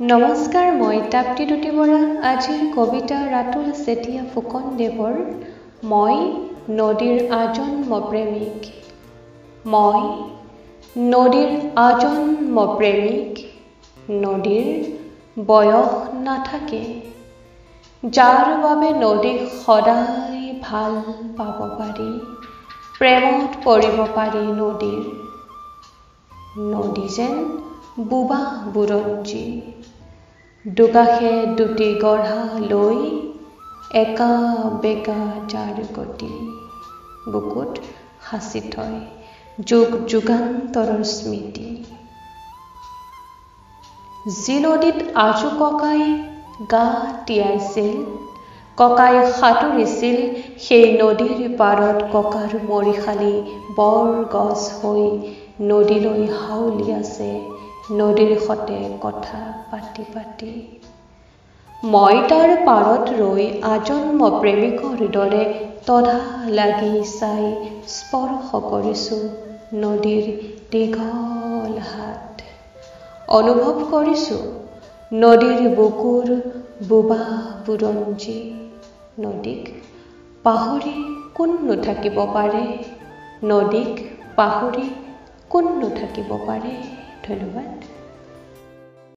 নমস্কাৰ, মই তাপ্তি দুটি বৰা। আজিৰ কবিতা ৰাতুল চেতিয়া ফুকনদেৱৰ মই নদীৰ আজন্ম প্ৰেমিক। মই নদীৰ আজন্ম প্ৰেমিক। নদীৰ বয়স নাথাকে, যাৰ বাবে নদীক সদায় ভাল পাব পাৰি, প্ৰেমত পৰিব পাৰি নদীৰ। নদী যেন বোবা বুৰঞ্জী, দুকাষে দুটি গঢ়া লৈ একা বেকা যাৰ গতি, বুকুত সাঁচি থয় যুগ যুগান্তৰৰ স্মৃতি। যি নদীত আজো ককাই গা তিয়াইছিল, ককাই সাঁতুৰিছিল, সেই নদীৰ পাৰত ককাৰ মৰিশালী বৰ গছ হৈ নদীলৈ হাউলি আছে নদীৰ সতে কথা পাতি পাতি। মই তাৰ পাৰত ৰৈ আজন্ম প্ৰেমিকৰ দৰে তধা লাগি চাই স্পৰ্শ কৰিছোঁ নদীৰ দীঘল হাত। অনুভৱ কৰিছোঁ নদীৰ বুকুৰ বোবা বুৰঞ্জী। নদীক পাহৰি কোননো থাকিব পাৰে, নদীক পাহৰি কোননো থাকিব পাৰে। ধন্যবাদ।